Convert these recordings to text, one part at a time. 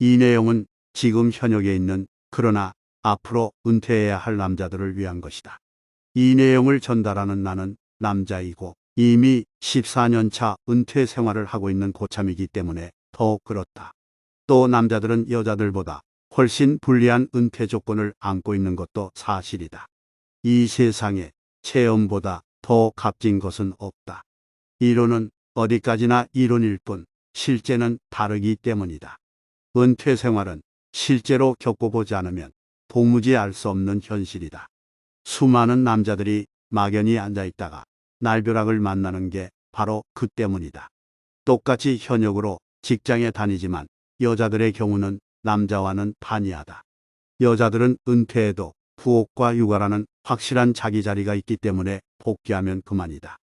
이 내용은 지금 현역에 있는 그러나 앞으로 은퇴해야 할 남자들을 위한 것이다. 이 내용을 전달하는 나는 남자이고 이미 14년 차 은퇴 생활을 하고 있는 고참이기 때문에 더욱 그렇다. 또 남자들은 여자들보다 훨씬 불리한 은퇴 조건을 안고 있는 것도 사실이다. 이 세상에 체험보다 더 값진 것은 없다. 이론은 어디까지나 이론일 뿐 실제는 다르기 때문이다. 은퇴 생활은 실제로 겪어보지 않으면 도무지 알 수 없는 현실이다. 수많은 남자들이 막연히 앉아있다가 날벼락을 만나는 게 바로 그 때문이다. 똑같이 현역으로 직장에 다니지만 여자들의 경우는 남자와는 판이하다. 여자들은 은퇴해도 부업과 육아라는 확실한 자기 자리가 있기 때문에 복귀하면 그만이다.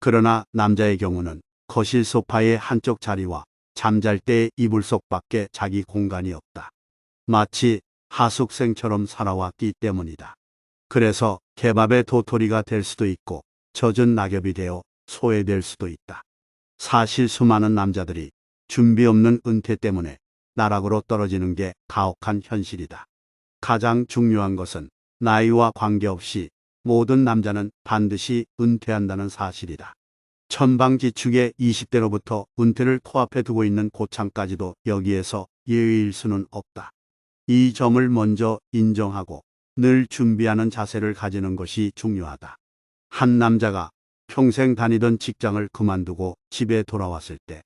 그러나 남자의 경우는 거실 소파의 한쪽 자리와 잠잘 때의 이불속밖에 자기 공간이 없다. 마치 하숙생처럼 살아왔기 때문이다. 그래서 개밥의 도토리가 될 수도 있고 젖은 낙엽이 되어 소외될 수도 있다. 사실 수많은 남자들이 준비 없는 은퇴 때문에 나락으로 떨어지는 게 가혹한 현실이다. 가장 중요한 것은 나이와 관계없이 모든 남자는 반드시 은퇴한다는 사실이다. 천방지축의 20대로부터 은퇴를 코앞에 두고 있는 고참까지도 여기에서 예외일 수는 없다. 이 점을 먼저 인정하고 늘 준비하는 자세를 가지는 것이 중요하다. 한 남자가 평생 다니던 직장을 그만두고 집에 돌아왔을 때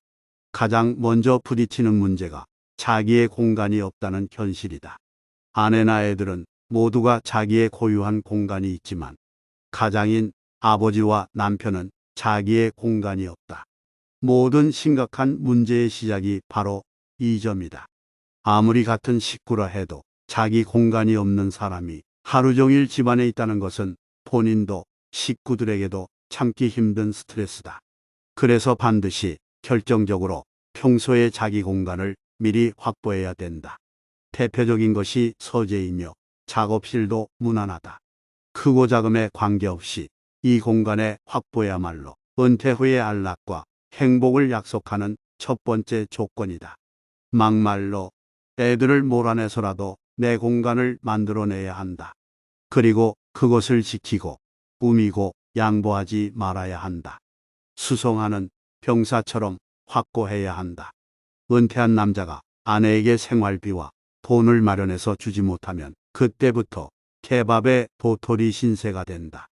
가장 먼저 부딪히는 문제가 자기의 공간이 없다는 현실이다. 아내나 애들은 모두가 자기의 고유한 공간이 있지만 가장인 아버지와 남편은 자기의 공간이 없다. 모든 심각한 문제의 시작이 바로 이 점이다. 아무리 같은 식구라 해도 자기 공간이 없는 사람이 하루 종일 집안에 있다는 것은 본인도 식구들에게도 참기 힘든 스트레스다. 그래서 반드시 결정적으로 평소에 자기 공간을 미리 확보해야 된다. 대표적인 것이 서재이며 작업실도 무난하다. 크고 작음에 관계없이 이 공간에 확보야말로 은퇴 후의 안락과 행복을 약속하는 첫 번째 조건이다. 막말로 애들을 몰아내서라도 내 공간을 만들어내야 한다. 그리고 그것을 지키고 꾸미고 양보하지 말아야 한다. 수송하는 병사처럼 확고해야 한다. 은퇴한 남자가 아내에게 생활비와 돈을 마련해서 주지 못하면 그때부터 케밥의 도토리 신세가 된다.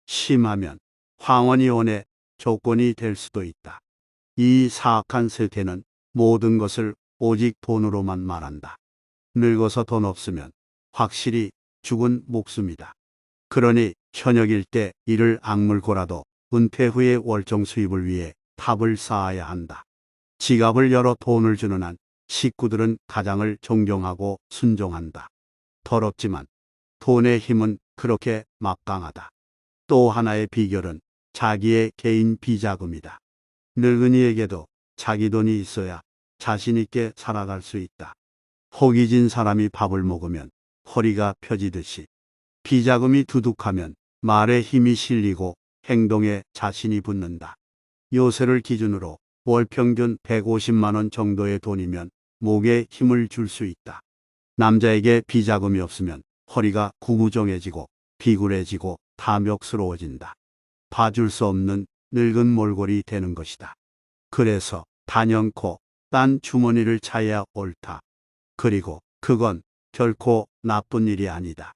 심하면 황혼이혼의 조건이 될 수도 있다. 이 사악한 세태는 모든 것을 오직 돈으로만 말한다. 늙어서 돈 없으면 확실히 죽은 목숨이다. 그러니 현역일 때 이를 악물고라도 은퇴 후의 월정 수입을 위해 탑을 쌓아야 한다. 지갑을 열어 돈을 주는 한 식구들은 가장을 존경하고 순종한다. 더럽지만 돈의 힘은 그렇게 막강하다. 또 하나의 비결은 자기의 개인 비자금이다. 늙은이에게도 자기 돈이 있어야 자신 있게 살아갈 수 있다. 허기진 사람이 밥을 먹으면 허리가 펴지듯이 비자금이 두둑하면 말에 힘이 실리고 행동에 자신이 붙는다. 요새를 기준으로 월 평균 150만 원 정도의 돈이면 목에 힘을 줄 수 있다. 남자에게 비자금이 없으면 허리가 구부정해지고 비굴해지고 탐욕스러워진다. 봐줄 수 없는 늙은 몰골이 되는 것이다. 그래서 단연코 딴 주머니를 차야 옳다. 그리고 그건 결코 나쁜 일이 아니다.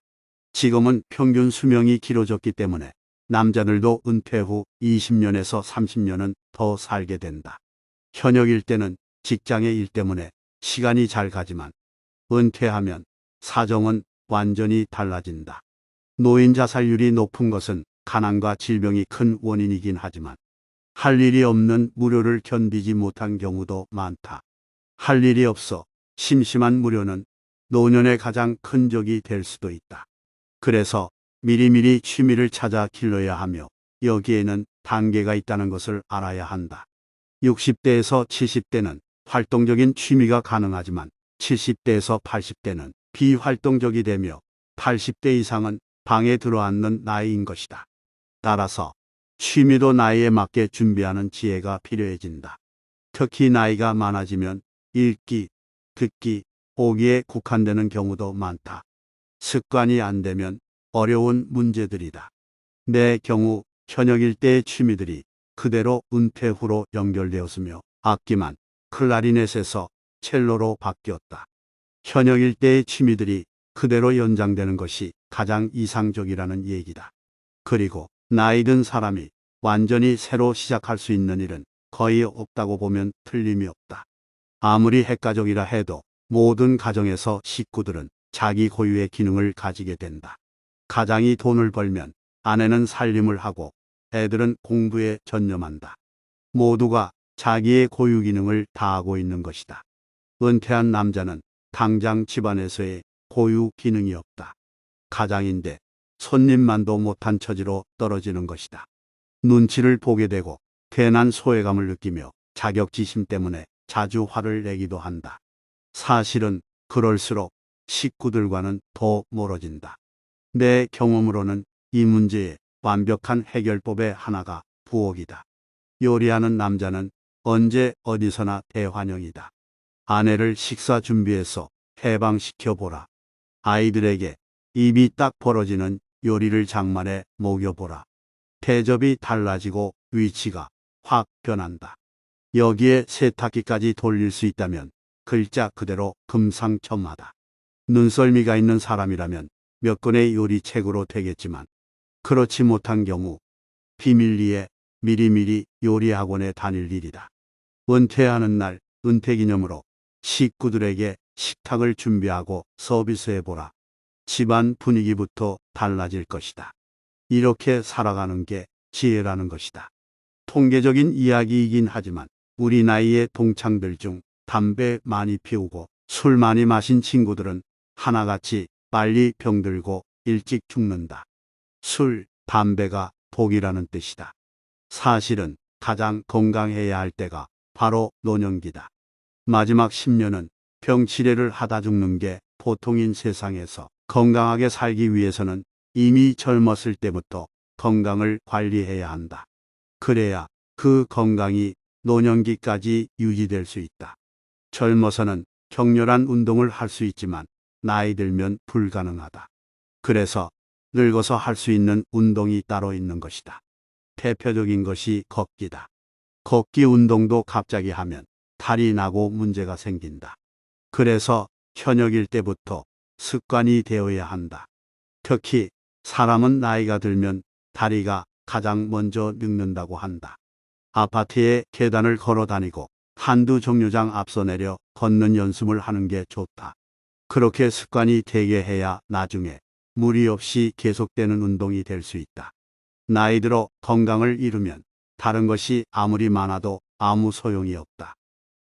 지금은 평균 수명이 길어졌기 때문에 남자들도 은퇴 후 20년에서 30년은 더 살게 된다. 현역일 때는 직장의 일 때문에 시간이 잘 가지만 은퇴하면 사정은 완전히 달라진다. 노인 자살률이 높은 것은 가난과 질병이 큰 원인이긴 하지만 할 일이 없는 무료를 견디지 못한 경우도 많다. 할 일이 없어 심심한 무료는 노년의 가장 큰 적이 될 수도 있다. 그래서 미리미리 취미를 찾아 길러야 하며 여기에는 단계가 있다는 것을 알아야 한다. 60대에서 70대는 활동적인 취미가 가능하지만 70대에서 80대는 비활동적이 되며 80대 이상은 방에 들어앉는 나이인 것이다. 따라서 취미도 나이에 맞게 준비하는 지혜가 필요해진다. 특히 나이가 많아지면 읽기, 듣기, 보기에 국한되는 경우도 많다. 습관이 안 되면 어려운 문제들이다. 내 경우 현역 일대의 취미들이 그대로 은퇴 후로 연결되었으며 악기만 클라리넷에서 첼로로 바뀌었다. 현역 일대의 취미들이 그대로 연장되는 것이 가장 이상적이라는 얘기다. 그리고 나이 든 사람이 완전히 새로 시작할 수 있는 일은 거의 없다고 보면 틀림이 없다. 아무리 핵가족이라 해도 모든 가정에서 식구들은 자기 고유의 기능을 가지게 된다. 가장이 돈을 벌면 아내는 살림을 하고 애들은 공부에 전념한다. 모두가 자기의 고유 기능을 다하고 있는 것이다. 은퇴한 남자는 당장 집안에서의 고유 기능이 없다. 가장인데 손님만도 못한 처지로 떨어지는 것이다. 눈치를 보게 되고 괜한 소외감을 느끼며 자격지심 때문에 자주 화를 내기도 한다. 사실은 그럴수록 식구들과는 더 멀어진다. 내 경험으로는 이 문제의 완벽한 해결법의 하나가 부엌이다. 요리하는 남자는 언제 어디서나 대환영이다. 아내를 식사 준비해서 해방시켜 보라. 아이들에게 입이 딱 벌어지는 요리를 장만해 먹여보라. 대접이 달라지고 위치가 확 변한다. 여기에 세탁기까지 돌릴 수 있다면 글자 그대로 금상첨화다. 눈썰미가 있는 사람이라면 몇 권의 요리책으로 되겠지만 그렇지 못한 경우 비밀리에 미리미리 요리학원에 다닐 일이다. 은퇴하는 날 은퇴기념으로 식구들에게 식탁을 준비하고 서비스해보라. 집안 분위기부터 달라질 것이다. 이렇게 살아가는 게 지혜라는 것이다. 통계적인 이야기이긴 하지만 우리 나이의 동창들 중 담배 많이 피우고 술 많이 마신 친구들은 하나같이 빨리 병들고 일찍 죽는다. 술, 담배가 독이라는 뜻이다. 사실은 가장 건강해야 할 때가 바로 노년기다. 마지막 10년은 병치레를 하다 죽는 게 보통인 세상에서 건강하게 살기 위해서는 이미 젊었을 때부터 건강을 관리해야 한다. 그래야 그 건강이 노년기까지 유지될 수 있다. 젊어서는 격렬한 운동을 할 수 있지만 나이 들면 불가능하다. 그래서 늙어서 할 수 있는 운동이 따로 있는 것이다. 대표적인 것이 걷기다. 걷기 운동도 갑자기 하면 탈이 나고 문제가 생긴다. 그래서 현역일 때부터 습관이 되어야 한다. 특히 사람은 나이가 들면 다리가 가장 먼저 늙는다고 한다. 아파트에 계단을 걸어 다니고 한두 정류장 앞서 내려 걷는 연습을 하는 게 좋다. 그렇게 습관이 되게 해야 나중에 무리 없이 계속되는 운동이 될 수 있다. 나이 들어 건강을 잃으면 다른 것이 아무리 많아도 아무 소용이 없다.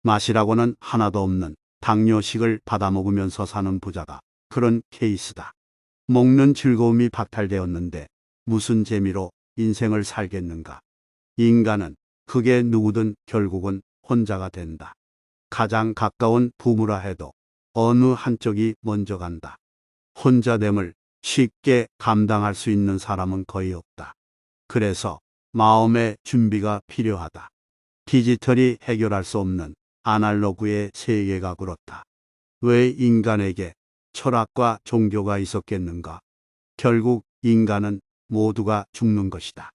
맛이라고는 하나도 없는 당뇨식을 받아먹으면서 사는 부자가 그런 케이스다. 먹는 즐거움이 박탈되었는데 무슨 재미로 인생을 살겠는가. 인간은 그게 누구든 결국은 혼자가 된다. 가장 가까운 부모라 해도 어느 한쪽이 먼저 간다. 혼자됨을 쉽게 감당할 수 있는 사람은 거의 없다. 그래서 마음의 준비가 필요하다. 디지털이 해결할 수 없는 아날로그의 세계가 그렇다. 왜 인간에게 철학과 종교가 있었겠는가? 결국 인간은 모두가 죽는 것이다.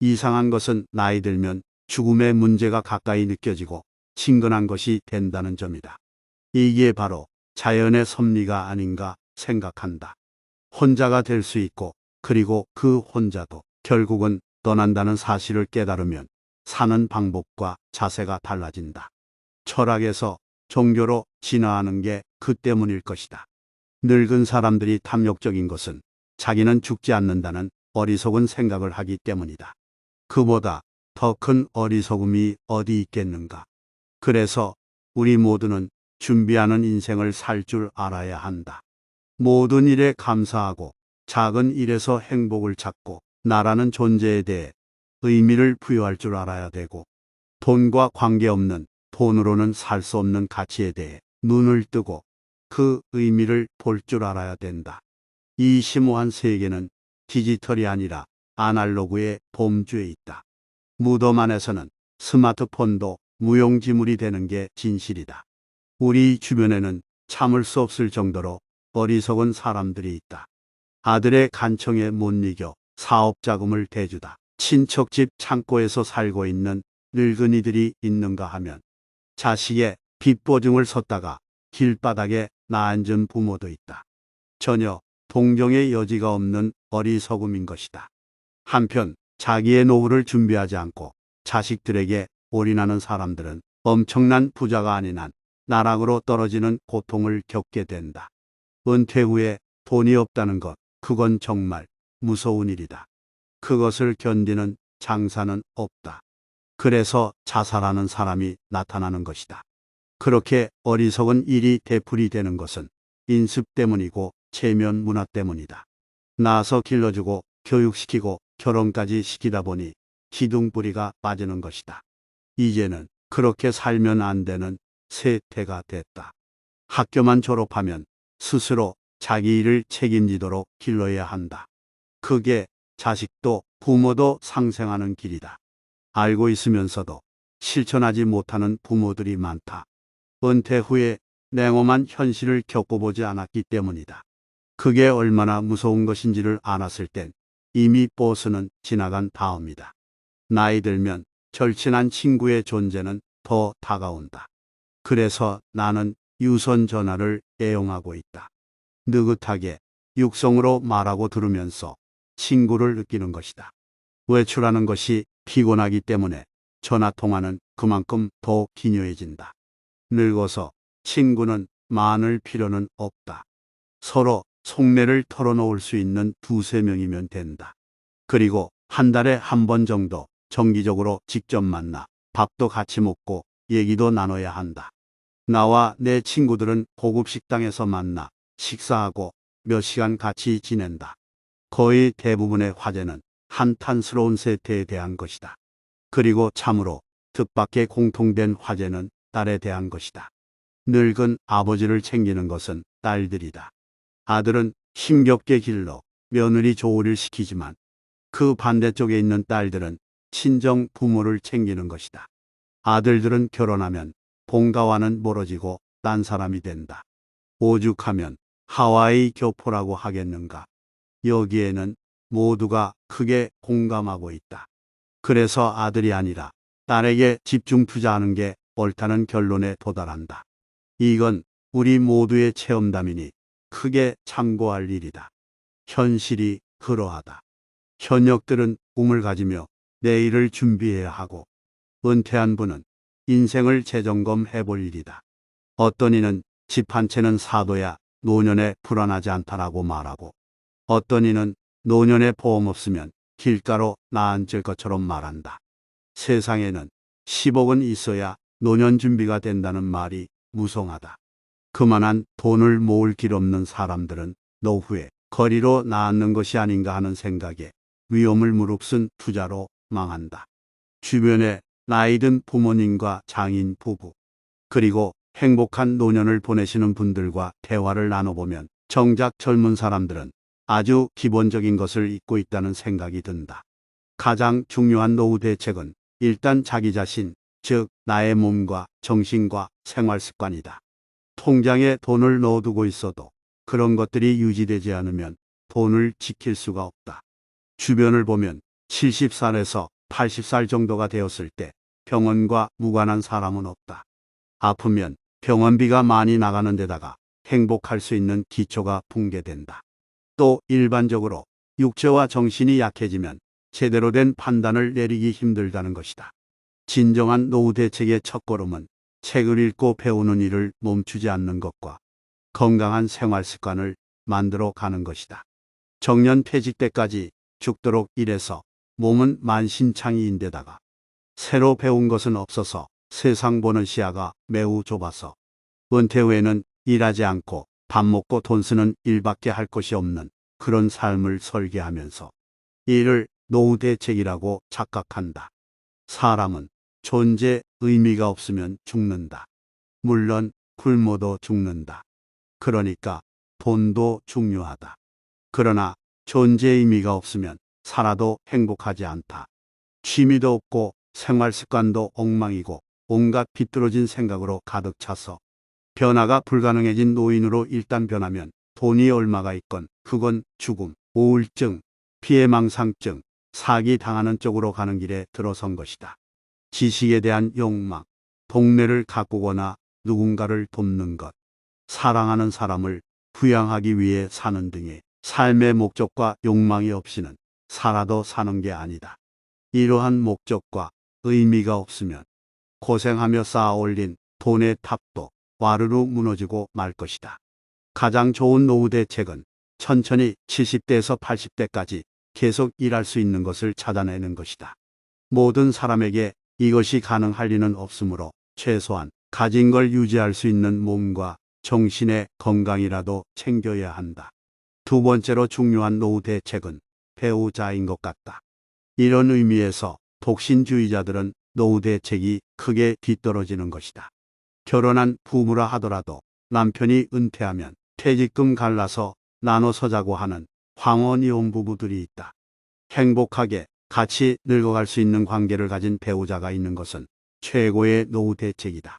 이상한 것은 나이 들면 죽음의 문제가 가까이 느껴지고 친근한 것이 된다는 점이다. 이게 바로 자연의 섭리가 아닌가 생각한다. 혼자가 될 수 있고 그리고 그 혼자도 결국은 떠난다는 사실을 깨달으면 사는 방법과 자세가 달라진다. 철학에서 종교로 진화하는 게 그 때문일 것이다. 늙은 사람들이 탐욕적인 것은 자기는 죽지 않는다는 어리석은 생각을 하기 때문이다. 그보다 더 큰 어리석음이 어디 있겠는가. 그래서 우리 모두는 준비하는 인생을 살 줄 알아야 한다. 모든 일에 감사하고 작은 일에서 행복을 찾고 나라는 존재에 대해 의미를 부여할 줄 알아야 되고 돈과 관계없는 돈으로는 살 수 없는 가치에 대해 눈을 뜨고 그 의미를 볼 줄 알아야 된다. 이 심오한 세계는 디지털이 아니라 아날로그의 범주에 있다. 무덤 안에서는 스마트폰도 무용지물이 되는 게 진실이다. 우리 주변에는 참을 수 없을 정도로 어리석은 사람들이 있다. 아들의 간청에 못 이겨 사업 자금을 대주다 친척집 창고에서 살고 있는 늙은이들이 있는가 하면 자식의 빚보증을 섰다가 길바닥에 나앉은 부모도 있다. 전혀 동정의 여지가 없는 어리석음인 것이다. 한편 자기의 노후를 준비하지 않고 자식들에게 올인하는 사람들은 엄청난 부자가 아닌 한 나락으로 떨어지는 고통을 겪게 된다. 은퇴 후에 돈이 없다는 것, 그건 정말 무서운 일이다. 그것을 견디는 장사는 없다. 그래서 자살하는 사람이 나타나는 것이다. 그렇게 어리석은 일이 되풀이 되는 것은 인습 때문이고 체면 문화 때문이다. 낳아서 길러주고 교육시키고 결혼까지 시키다 보니 기둥뿌리가 빠지는 것이다. 이제는 그렇게 살면 안 되는 세태가 됐다. 학교만 졸업하면 스스로 자기 일을 책임지도록 길러야 한다. 그게 자식도 부모도 상생하는 길이다. 알고 있으면서도 실천하지 못하는 부모들이 많다. 은퇴 후에 냉엄한 현실을 겪어보지 않았기 때문이다. 그게 얼마나 무서운 것인지를 알았을 땐 이미 버스는 지나간 다음이다. 나이 들면 절친한 친구의 존재는 더 다가온다. 그래서 나는 유선 전화를 애용하고 있다. 느긋하게 육성으로 말하고 들으면서 친구를 느끼는 것이다. 외출하는 것이 피곤하기 때문에 전화 통화는 그만큼 더 기묘해진다. 늙어서 친구는 많을 필요는 없다. 서로 속내를 털어놓을 수 있는 두세 명이면 된다. 그리고 한 달에 한 번 정도 정기적으로 직접 만나 밥도 같이 먹고 얘기도 나눠야 한다. 나와 내 친구들은 고급 식당에서 만나 식사하고 몇 시간 같이 지낸다. 거의 대부분의 화제는 한탄스러운 세태에 대한 것이다. 그리고 참으로 뜻밖의 공통된 화제는 딸에 대한 것이다. 늙은 아버지를 챙기는 것은 딸들이다. 아들은 힘겹게 길러 며느리 조우를 시키지만 그 반대쪽에 있는 딸들은 친정 부모를 챙기는 것이다. 아들들은 결혼하면 본가와는 멀어지고 딴 사람이 된다. 오죽하면 하와이 교포라고 하겠는가. 여기에는 모두가 크게 공감하고 있다. 그래서 아들이 아니라 딸에게 집중 투자하는 게 옳다는 결론에 도달한다. 이건 우리 모두의 체험담이니 크게 참고할 일이다. 현실이 그러하다. 현역들은 꿈을 가지며 내일을 준비해야 하고 은퇴한 분은 인생을 재점검해 볼 일이다. 어떤 이는 집 한 채는 사둬야 노년에 불안하지 않다라고 말하고 어떤 이는 노년에 보험 없으면 길가로 나앉을 것처럼 말한다. 세상에는 10억은 있어야 노년 준비가 된다는 말이 무성하다. 그만한 돈을 모을 길 없는 사람들은 노후에 거리로 나앉는 것이 아닌가 하는 생각에 위험을 무릅쓴 투자로 망한다. 주변에 나이든 부모님과 장인 부부 그리고 행복한 노년을 보내시는 분들과 대화를 나눠보면 정작 젊은 사람들은 아주 기본적인 것을 잊고 있다는 생각이 든다. 가장 중요한 노후 대책은 일단 자기 자신, 즉 나의 몸과 정신과 생활 습관이다. 통장에 돈을 넣어두고 있어도 그런 것들이 유지되지 않으면 돈을 지킬 수가 없다. 주변을 보면 70살에서 80살 정도가 되었을 때 병원과 무관한 사람은 없다. 아프면 병원비가 많이 나가는 데다가 행복할 수 있는 기초가 붕괴된다. 또 일반적으로 육체와 정신이 약해지면 제대로 된 판단을 내리기 힘들다는 것이다. 진정한 노후 대책의 첫걸음은 책을 읽고 배우는 일을 멈추지 않는 것과 건강한 생활 습관을 만들어 가는 것이다. 정년 퇴직 때까지 죽도록 일해서 몸은 만신창이인데다가 새로 배운 것은 없어서 세상 보는 시야가 매우 좁아서 은퇴 후에는 일하지 않고 밥 먹고 돈 쓰는 일밖에 할 것이 없는 그런 삶을 설계하면서 이를 노후 대책이라고 착각한다. 사람은 존재 의미가 없으면 죽는다. 물론 굶어도 죽는다. 그러니까 돈도 중요하다. 그러나 존재 의미가 없으면 살아도 행복하지 않다. 취미도 없고 생활 습관도 엉망이고 온갖 비뚤어진 생각으로 가득 차서 변화가 불가능해진 노인으로 일단 변하면 돈이 얼마가 있건 그건 죽음, 우울증, 피해망상증, 사기 당하는 쪽으로 가는 길에 들어선 것이다. 지식에 대한 욕망, 동네를 가꾸거나 누군가를 돕는 것, 사랑하는 사람을 부양하기 위해 사는 등의 삶의 목적과 욕망이 없이는 살아도 사는 게 아니다. 이러한 목적과 의미가 없으면 고생하며 쌓아 올린 돈의 탑도 와르르 무너지고 말 것이다. 가장 좋은 노후 대책은 천천히 70대에서 80대까지 계속 일할 수 있는 것을 찾아내는 것이다. 모든 사람에게 이것이 가능할 리는 없으므로 최소한 가진 걸 유지할 수 있는 몸과 정신의 건강이라도 챙겨야 한다. 두 번째로 중요한 노후 대책은 배우자인 것 같다. 이런 의미에서 독신주의자들은 노후 대책이 크게 뒤떨어지는 것이다. 결혼한 부부라 하더라도 남편이 은퇴하면 퇴직금 갈라서 나눠서 자고 하는 황혼이혼 부부들이 있다. 행복하게 같이 늙어갈 수 있는 관계를 가진 배우자가 있는 것은 최고의 노후 대책이다.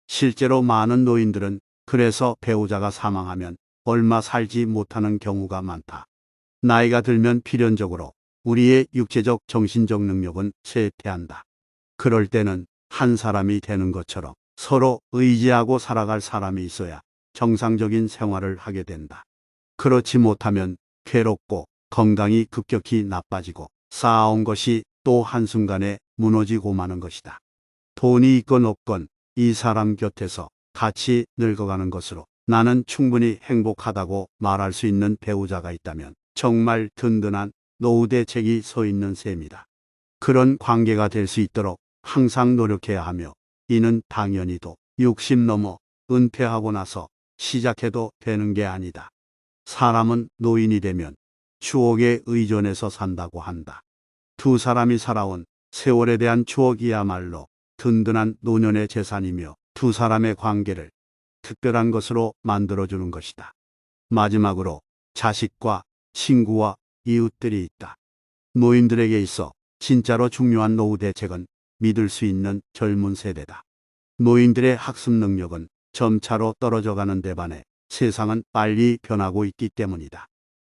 실제로 많은 노인들은 그래서 배우자가 사망하면 얼마 살지 못하는 경우가 많다. 나이가 들면 필연적으로 우리의 육체적 정신적 능력은 쇠퇴한다. 그럴 때는 한 사람이 되는 것처럼 서로 의지하고 살아갈 사람이 있어야 정상적인 생활을 하게 된다. 그렇지 못하면 괴롭고 건강이 급격히 나빠지고 쌓아온 것이 또 한순간에 무너지고 마는 것이다. 돈이 있건 없건 이 사람 곁에서 같이 늙어가는 것으로 나는 충분히 행복하다고 말할 수 있는 배우자가 있다면 정말 든든한 노후 대책이 서 있는 셈이다. 그런 관계가 될 수 있도록 항상 노력해야 하며 이는 당연히도 60 넘어 은퇴하고 나서 시작해도 되는 게 아니다. 사람은 노인이 되면 추억에 의존해서 산다고 한다. 두 사람이 살아온 세월에 대한 추억이야말로 든든한 노년의 재산이며 두 사람의 관계를 특별한 것으로 만들어주는 것이다. 마지막으로 자식과 친구와 이웃들이 있다. 노인들에게 있어 진짜로 중요한 노후 대책은 믿을 수 있는 젊은 세대다. 노인들의 학습 능력은 점차로 떨어져가는 데 반해 세상은 빨리 변하고 있기 때문이다.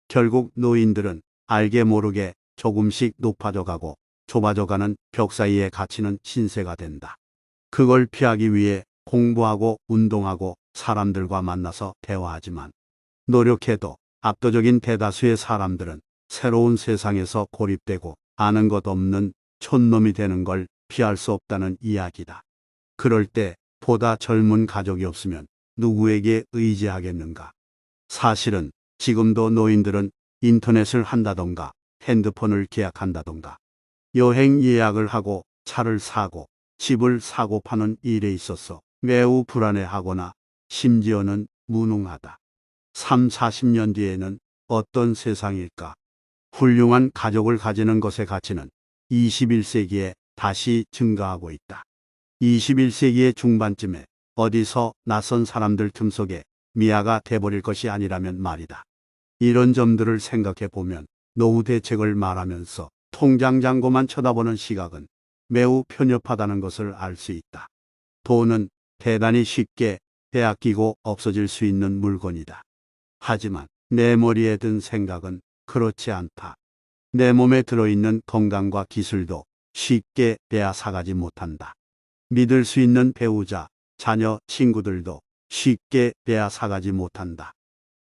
결국 노인들은 알게 모르게 조금씩 높아져 가고 좁아져 가는 벽 사이에 갇히는 신세가 된다. 그걸 피하기 위해 공부하고 운동하고 사람들과 만나서 대화하지만 노력해도 압도적인 대다수의 사람들은 새로운 세상에서 고립되고 아는 것 없는 촌놈이 되는 걸 피할 수 없다는 이야기다. 그럴 때 보다 젊은 가족이 없으면 누구에게 의지하겠는가? 사실은 지금도 노인들은 인터넷을 한다던가 핸드폰을 계약한다던가 여행 예약을 하고 차를 사고 집을 사고 파는 일에 있어서 매우 불안해하거나 심지어는 무능하다. 3, 40년 뒤에는 어떤 세상일까? 훌륭한 가족을 가지는 것의 가치는 21세기에 다시 증가하고 있다. 21세기의 중반쯤에 어디서 낯선 사람들 틈속에 미아가 돼버릴 것이 아니라면 말이다. 이런 점들을 생각해 보면 노후 대책을 말하면서 통장 잔고만 쳐다보는 시각은 매우 편협하다는 것을 알 수 있다. 돈은 대단히 쉽게 빼앗기고 없어질 수 있는 물건이다. 하지만 내 머리에 든 생각은 그렇지 않다. 내 몸에 들어있는 건강과 기술도 쉽게 빼앗아가지 못한다. 믿을 수 있는 배우자, 자녀, 친구들도 쉽게 빼앗아가지 못한다.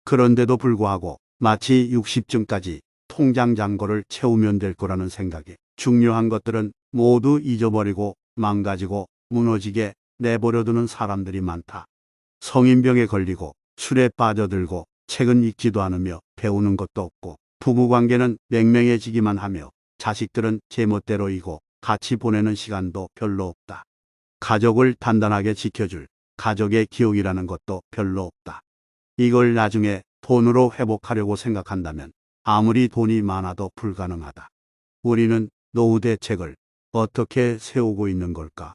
그런데도 불구하고 마치 60쯤까지 통장 잔고를 채우면 될 거라는 생각에 중요한 것들은 모두 잊어버리고 망가지고 무너지게 내버려두는 사람들이 많다. 성인병에 걸리고 술에 빠져들고 책은 읽지도 않으며 배우는 것도 없고 부부관계는 맹맹해지기만 하며 자식들은 제멋대로이고 같이 보내는 시간도 별로 없다. 가족을 단단하게 지켜줄 가족의 기억이라는 것도 별로 없다. 이걸 나중에 돈으로 회복하려고 생각한다면 아무리 돈이 많아도 불가능하다. 우리는 노후 대책을 어떻게 세우고 있는 걸까?